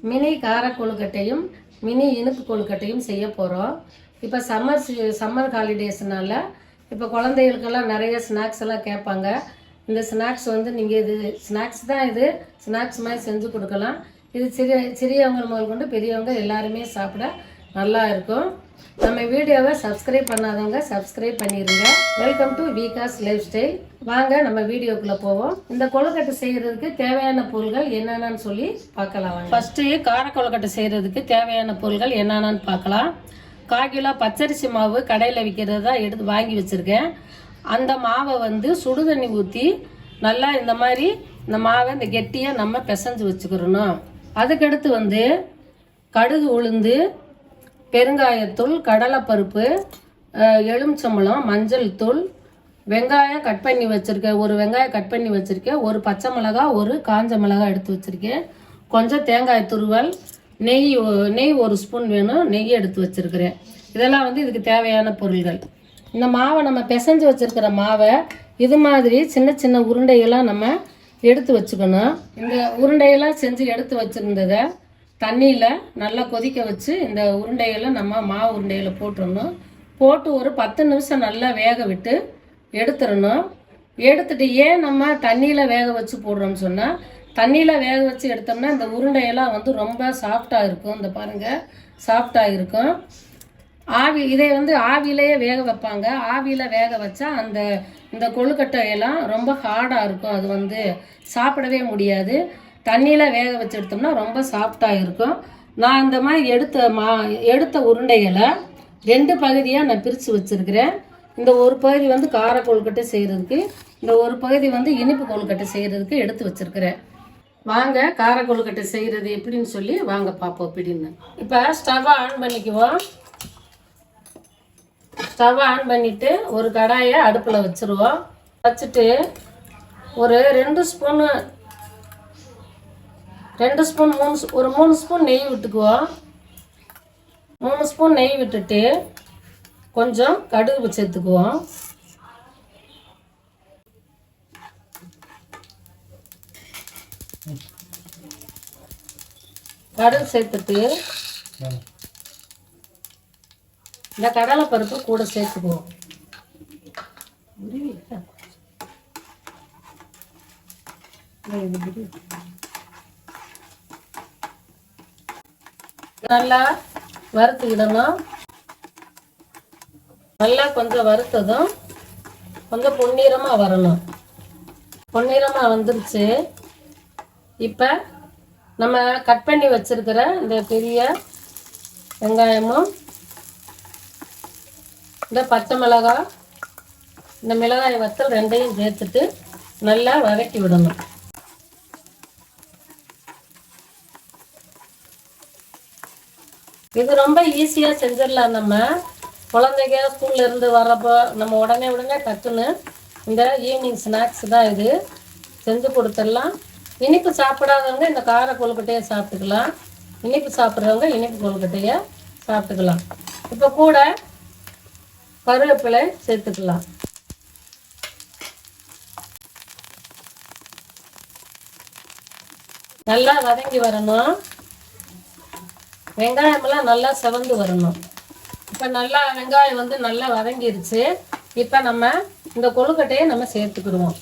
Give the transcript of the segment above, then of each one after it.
Mini கார கொழுக்கட்டையும் mini இனிப்பு கொழுக்கட்டையும் செய்ய போகிறோம். இப்போ சம்மர் ஹாலிடேஸ்னால இப்போ குழந்தைகளுக்கெல்லாம் நிறைய ஸ்நாக்ஸ் எல்லாம் கேட்பாங்க. இந்த ஸ்நாக்ஸ் வந்து நீங்கள் இது ஸ்நாக்ஸ் தான், இது ஸ்நாக்ஸ் மாதிரி செஞ்சு கொடுக்கலாம். இது சிறியவங்க முதல் கொண்டு பெரியவங்க எல்லாருமே சாப்பிட நல்லா இருக்கும். நம்ம வீடியோவை சப்ஸ்கிரைப் பண்ணாதவங்க சப்ஸ்கிரைப் பண்ணிடுங்க. Welcome to Vikas life style. வாங்க நம்ம வீடியோக்குள்ளே போவோம். இந்த கொழுக்கட்டை செய்கிறதுக்கு தேவையான பொருட்கள் என்னென்னு சொல்லி பார்க்கலாம். ஃபஸ்ட்டு கார கொழுக்கட்டை செய்கிறதுக்கு தேவையான பொருட்கள் என்னென்னு பார்க்கலாம். 1/4 கிலோ பச்சரிசி மாவு கடையில் விற்கிறதா எடுத்து வாங்கி வச்சுருக்கேன். அந்த மாவை வந்து சுடுதண்ணி ஊற்றி நல்லா இந்த மாதிரி இந்த மாவை இந்த கெட்டியாக நம்ம பிசைஞ்சு வச்சுக்கிறணும். அதுக்கடுத்து வந்து கடுகு, உளுந்து, பெருங்காயத்தூள், கடலைப்பருப்பு, எலுமிச்சம்பழம், மஞ்சள் தூள், வெங்காயம் கட் பண்ணி வச்சுருக்கேன். ஒரு வெங்காயம் கட் பண்ணி வச்சுருக்கேன். ஒரு பச்சை மிளகாய், ஒரு காஞ்ச மிளகாய் எடுத்து வச்சுருக்கேன். கொஞ்சம் தேங்காய் துருவல், நெய் 1 ஸ்பூன் வேணும். நெய் எடுத்து வச்சுருக்கிறேன். இதெல்லாம் வந்து இதுக்கு தேவையான பொருள்கள். இந்த மாவை நம்ம பிசைஞ்சு வச்சுருக்கிற மாவை இது மாதிரி சின்ன சின்ன உருண்டைகளாக நம்ம எடுத்து வச்சுக்கணும். இந்த உருண்டையெல்லாம் செஞ்சு எடுத்து வச்சுருந்ததை தண்ணியில் நல்லா கொதிக்க வச்சு இந்த உருண்டைகளை நம்ம மாவு உருண்டைகளை போட்டுடணும். போட்டு ஒரு 10 நிமிஷம் நல்லா வேக விட்டு எடுத்துடணும். எடுத்துட்டு ஏன் நம்ம தண்ணியில் வேக வச்சு போடுறோம்னு சொன்னால், தண்ணியில் வேக வச்சு எடுத்தோம்னா இந்த உருண்டையெல்லாம் வந்து ரொம்ப சாஃப்டாக இருக்கும். இந்த பாருங்கள், சாஃப்டாக இருக்கும். இதை வந்து ஆவியிலேயே வேக வைப்பாங்க. ஆவியில் வேக வச்சா இந்த கொழுக்கட்டையெல்லாம் ரொம்ப ஹார்டாக இருக்கும். அது வந்து சாப்பிடவே முடியாது. தண்ணியில் வேக வச்சு எடுத்தோம்னா ரொம்ப சாஃப்டாக இருக்கும். நான் இந்த மாதிரி எடுத்த உருண்டைகளை 2 பகுதியாக நான் பிரித்து வச்சுருக்கிறேன். இந்த ஒரு பகுதி வந்து கார கொழுக்கட்டை செய்கிறதுக்கு, இந்த ஒரு பகுதி வந்து இனிப்பு கொழுக்கட்டை செய்கிறதுக்கு எடுத்து வச்சுருக்கிறேன். வாங்க கார கொழுக்கட்டை செய்கிறது எப்படின்னு சொல்லி வாங்க பார்ப்போம். எப்படின்னு இப்போ ஸ்டவ்வை ஆன் பண்ணிக்குவோம். ஸ்டவ் ஆன் பண்ணிவிட்டு ஒரு கடாயை அடுப்பில் வச்சுருவோம். வச்சுட்டு ஒரு 2 ஸ்பூன் 3 ஸ்பூன் நெய் விட்டுக்குவோம். 3 ஸ்பூன் நெய் விட்டுட்டு கொஞ்சம் கடுகு சேர்த்துக்குவோம். கடுகு சேர்த்துட்டு இந்த கடலைப்பருப்பு கூட சேர்த்துக்குவோம். நல்லா வறுத்துக்கிடணும். நல்லா கொஞ்சம் வறுத்ததும் கொஞ்சம் பொன்னிறமாக வரணும். பொன்னிறமாக வந்துருச்சு. இப்போ நம்ம கட் பண்ணி வச்சிருக்கிற இந்த பெரிய வெங்காயமும், இந்த பச்சை மிளகாய், இந்த மிளகாய் வத்தல் 2ஐயும் சேர்த்துட்டு நல்லா வதக்கி விடணும். இது ரொம்ப ஈஸியாக செஞ்சிடலாம். நம்ம குழந்தைங்க ஸ்கூல்ல இருந்து வர்றப்போ நம்ம உடனே டக்குன்னு இந்த ஈவினிங் ஸ்நாக்ஸ் தான் இது செஞ்சு கொடுத்துடலாம். இனிப்பு சாப்பிடாதவங்க இந்த கார கொழுக்கட்டையை சாப்பிட்டுக்கலாம். இனிப்பு சாப்பிட்றவங்க இனிப்பு கொழுக்கட்டையை சாப்பிட்டுக்கலாம். இப்போ கூட கருவேப்பிலை சேர்த்துக்கலாம். நல்லா வதங்கி வரணும். வெங்காயமெல்லாம் நல்லா செவந்து வரணும். இப்போ நல்லா வெங்காயம் வந்து நல்லா வதங்கிருச்சு. இப்போ நம்ம இந்த கொழுக்கட்டையை நம்ம சேர்த்துக்கிடுவோம்.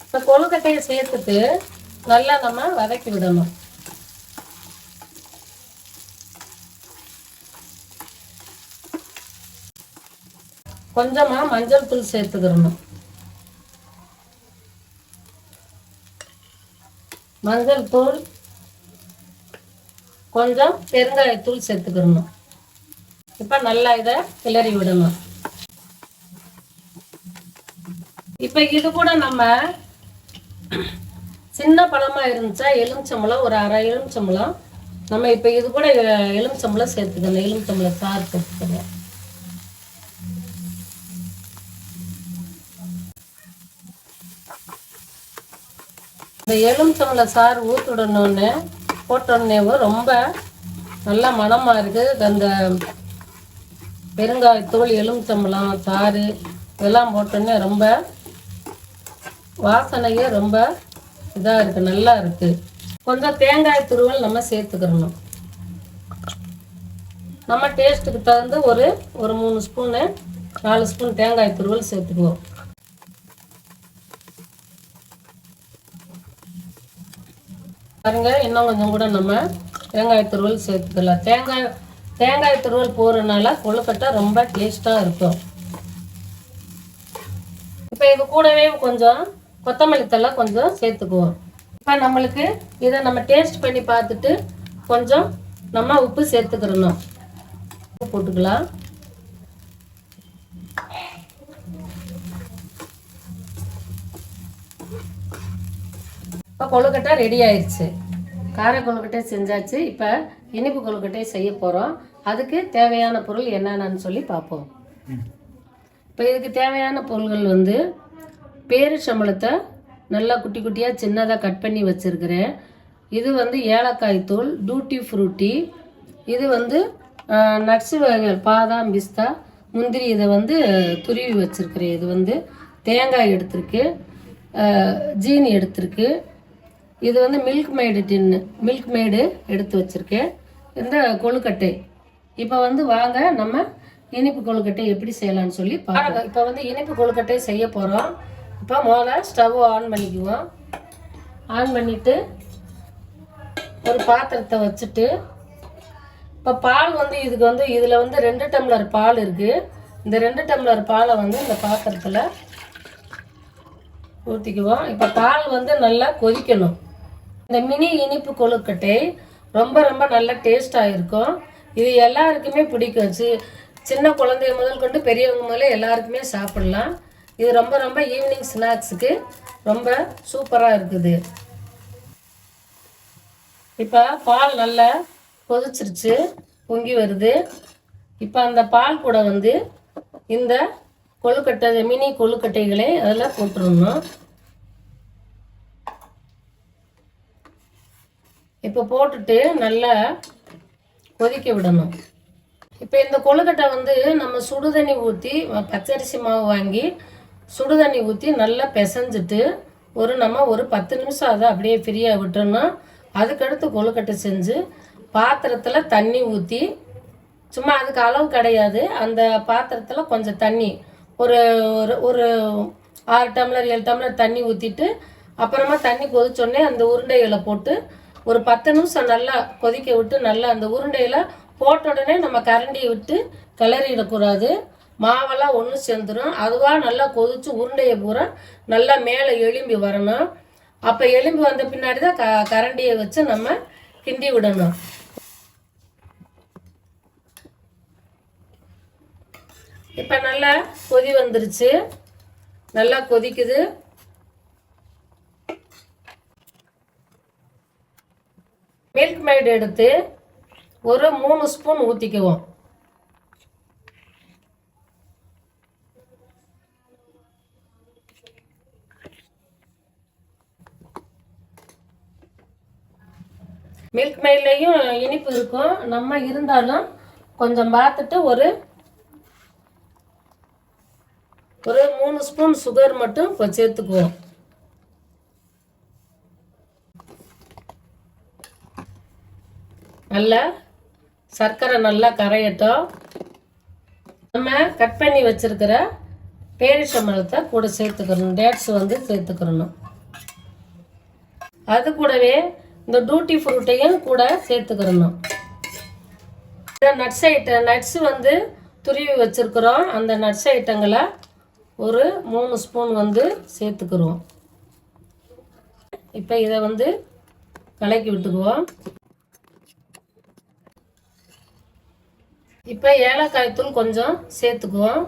இப்போ கொழுக்கட்டையை சேர்த்துட்டு நல்லா நம்ம வதக்கி விடணும். கொஞ்சமாக மஞ்சள் தூள் சேர்த்துக்கிறணும். மஞ்சள் தூள், கொஞ்சம் பெருங்காயத்தூள் சேர்த்துக்கிறணும். இப்போ நல்லா இதை கிளறி விடணும். இப்போ இது கூட நம்ம சின்ன பழமாக இருந்துச்சா எலுமிச்சம்பழம், ஒரு 1/2 எலுமிச்சம்பழம் நம்ம இப்போ இது கூட எலுமிச்சம்பழம் சேர்த்துக்கணும். எலுமிச்சம்பழம் சாறு சேர்த்துக்கணும். இந்த எலுமிச்சம்பழம் சாறு ஊற்றிடணுன்னு போட்டோன்னேவும் ரொம்ப நல்லா மணமாக இருக்குது. அந்த பெருங்காயத்தூள், எலுமிச்சம்பழம் சாறு இதெல்லாம் போட்டோன்னே ரொம்ப வாசனையே ரொம்ப இதாக இருக்குது, நல்லா இருக்குது. கொஞ்சம் தேங்காய் துருவல் நம்ம சேர்த்துக்கிறணும். நம்ம டேஸ்ட்டுக்கு தகுந்த ஒரு 3 ஸ்பூனு 4 ஸ்பூன் தேங்காய் துருவல் சேர்த்துக்குவோம். பாருங்க, இன்னும் கொஞ்சம் கூட நம்ம தேங்காய் துருவல் சேர்த்துக்கலாம். தேங்காய் துருவல் போடுறதுனால கொழுக்கட்டை ரொம்ப டேஸ்ட்டாக இருக்கும். இப்போ இது கூடவே கொஞ்சம் கொத்தமல்லி தழை கொஞ்சம் சேர்த்துக்குவோம். இப்போ நம்மளுக்கு இதை நம்ம டேஸ்ட் பண்ணி பார்த்துட்டு கொஞ்சம் நம்ம உப்பு சேர்த்துக்கிறணும். போட்டுக்கலாம். இப்போ கொழுக்கட்டை ரெடி ஆயிடுச்சு. கார கொழுக்கட்டை செஞ்சாச்சு. இப்போ இனிப்பு கொழுக்கட்டை செய்ய போகிறோம். அதுக்கு தேவையான பொருள் என்னென்னு சொல்லி பார்ப்போம். இப்போ இதுக்கு தேவையான பொருள்கள் வந்து பேரிச்சம்பழத்தை நல்லா குட்டி குட்டியாக சின்னதாக கட் பண்ணி வச்சுருக்கிறேன். இது வந்து ஏலக்காய் தூள், டூட்டி ஃப்ரூட்டி, இது வந்து நட்ஸு வகைகள் பாதாம், பிஸ்தா, முந்திரி, இதை வந்து துருவி வச்சுருக்கிறேன். இது வந்து தேங்காய் எடுத்துருக்கு, ஜீனி எடுத்துருக்கு. இது வந்து மில்க் மேடு எடுத்து வச்சுருக்கேன். இந்த கொழுக்கட்டை. இப்போ வந்து வாங்க நம்ம இனிப்பு கொழுக்கட்டை எப்படி செய்யலாம்னு சொல்லி பாருங்க. இப்போ வந்து இனிப்பு கொழுக்கட்டை செய்ய போகிறோம். இப்போ முதல்ல ஸ்டவ் ஆன் பண்ணிக்குவோம். ஆன் பண்ணிவிட்டு ஒரு பாத்திரத்தை வச்சுட்டு, இப்போ பால் வந்து இதுக்கு வந்து இதில் வந்து 2 டம்ளர் பால் இருக்குது. இந்த 2 டம்ளர் பாலை வந்து இந்த பாத்திரத்தில் ஊற்றிக்குவோம். இப்போ பால் வந்து நல்லா கொதிக்கணும். இந்த மினி இனிப்பு கொழுக்கட்டை ரொம்ப ரொம்ப நல்ல டேஸ்ட்டாக இருக்கும். இது எல்லாருக்குமே பிடிக்கும். சின்ன குழந்தைய முதல் கொண்டு பெரியவங்க முதல்ல எல்லாருக்குமே சாப்பிடலாம். இது ரொம்ப ரொம்ப ஈவினிங் ஸ்நாக்ஸுக்கு ரொம்ப சூப்பராக இருக்குது. இப்போ பால் நல்லா கொதிச்சிருச்சு, பொங்கி வருது. இப்போ அந்த பால் கூட வந்து இந்த கொழுக்கட்டை, மினி கொழுக்கட்டைகளை அதில் போட்டுருணும். இப்போ போட்டுட்டு நல்லா கொதிக்க விடணும். இப்போ இந்த கொழுக்கட்டை வந்து நம்ம சுடுதண்ணி ஊற்றி, பச்சரிசி மாவு வாங்கி சுடுதண்ணி ஊற்றி நல்லா பிசைஞ்சிட்டு நம்ம ஒரு 10 நிமிஷம் அதை அப்படியே ஃப்ரீயாக விட்டோம்னா, அதுக்கடுத்து கொழுக்கட்டை செஞ்சு பாத்திரத்தில் தண்ணி ஊற்றி, சும்மா அதுக்கு அளவு கிடையாது, அந்த பாத்திரத்தில் கொஞ்சம் தண்ணி ஒரு ஒரு 6 டம்ளர் 7 டம்ளர் தண்ணி ஊற்றிட்டு, அப்புறமா தண்ணி கொதிச்சோடனே அந்த உருண்டைகளை போட்டு ஒரு 10 நிமிஷம் நல்லா கொதிக்க விட்டு, நல்லா அந்த உருண்டையில் போட்ட உடனே நம்ம கரண்டியை விட்டு கிளறிடக்கூடாது. மாவெல்லாம் ஒன்று சேர்ந்துடும். அதுவாக நல்லா கொதிச்சு உருண்டையை பூரா நல்லா மேலே எலும்பி வரணும். அப்போ எலும்பி வந்த பின்னாடி தான் கரண்டியை வச்சு நம்ம கிண்டி விடணும். இப்போ நல்லா கொதி வந்துருச்சு, நல்லா கொதிக்குது. மில்க் மேட் எடுத்து ஒரு 3 ஸ்பூன் ஊற்றிக்குவோம். மில்க் மேட்லேயும் இனிப்பு இருக்கும், நம்ம இருந்தாலும் கொஞ்சம் பார்த்துட்டு ஒரு 3 ஸ்பூன் சுகர் மட்டும் சேர்த்துக்குவோம். நல்லா சர்க்கரை நல்லா கரையட்டும். நம்ம கட் பண்ணி வச்சிருக்கிற பேரிச்சம்பழத்தை கூட சேர்த்துக்கிறணும். டேட்ஸ் வந்து சேர்த்துக்கிறணும். அது கூடவே இந்த டூட்டி ஃப்ரூட்டையும் கூட சேர்த்துக்கிறணும். நட்ஸ் வந்து துருவி வச்சிருக்கிறோம். அந்த நட்ஸ் ஐட்டங்களை ஒரு 3 ஸ்பூன் வந்து சேர்த்துக்கிறோம். இப்போ இதை வந்து கலக்கி விட்டுக்குவோம். இப்போ ஏலக்காய் தூள் கொஞ்சம் சேர்த்துக்குவோம்.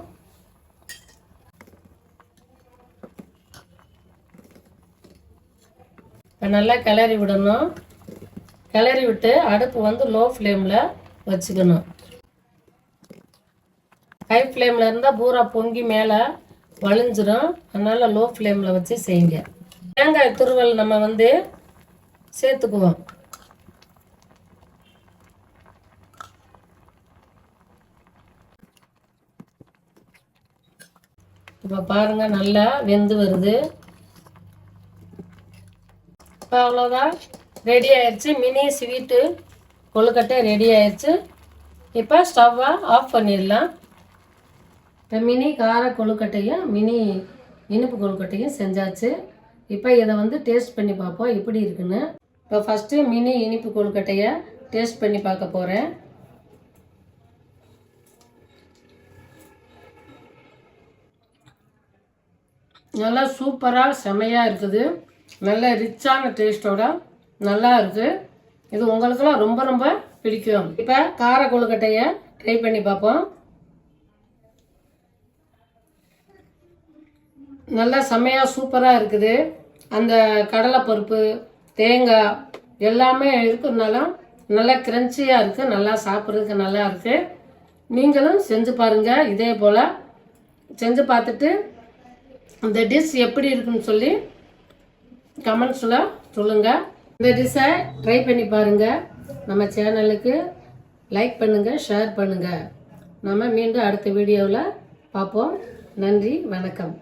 இப்போ நல்லா கிளறி விடணும். கிளறி விட்டு அடுப்பு வந்து லோ ஃப்ளேமில் வச்சுக்கணும். ஹை ஃப்ளேமில் இருந்தால் பூரா பொங்கி மேலே வழிஞ்சிடும். அதனால் லோ ஃப்ளேமில் வச்சு செய்யுங்க. தேங்காய் துருவல் நம்ம வந்து சேர்த்துக்குவோம். இப்போ பாருங்கள் நல்லா வெந்து வருது. இப்போ அவ்வளோதான், ரெடி ஆயிடுச்சு. மினி ஸ்வீட்டு கொழுக்கட்டை ரெடி ஆயிடுச்சு. இப்போ ஸ்டவ்வை ஆஃப் பண்ணிடலாம். இப்போ மினி கார கொழுக்கட்டையும் மினி இனிப்பு கொழுக்கட்டையும் செஞ்சாச்சு. இப்போ இதை வந்து டேஸ்ட் பண்ணி பார்ப்போம் எப்படி இருக்குன்னு. இப்போ ஃபஸ்ட்டு மினி இனிப்பு கொழுக்கட்டையை டேஸ்ட் பண்ணி பார்க்க போகிறேன். நல்லா சூப்பராக செமையாக இருக்குது. நல்ல ரிச்சான டேஸ்ட்டோட நல்லா இருக்குது. இது உங்களுக்கெல்லாம் ரொம்ப ரொம்ப பிடிக்கும். இப்போ கார கொழுக்கட்டையை ட்ரை பண்ணி பார்ப்போம். நல்லா செமையாக சூப்பராக இருக்குது. அந்த கடலைப்பருப்பு தேங்காய் எல்லாமே இருக்கிறதுனால நல்லா கிரன்ச்சியாக இருக்குது. நல்லா சாப்பிட்றதுக்கு நல்லா இருக்குது. நீங்களும் செஞ்சு பாருங்கள். இதே போல் செஞ்சு பார்த்துட்டு இந்த டிஷ் எப்படி இருக்குன்னு சொல்லி கமெண்ட்ஸில் சொல்லுங்கள். இந்த டிஷ்ஷை ட்ரை பண்ணி பாருங்கள். நம்ம சேனலுக்கு லைக் பண்ணுங்கள், ஷேர் பண்ணுங்கள். நம்ம மீண்டும் அடுத்த வீடியோவில் பார்ப்போம். நன்றி, வணக்கம்.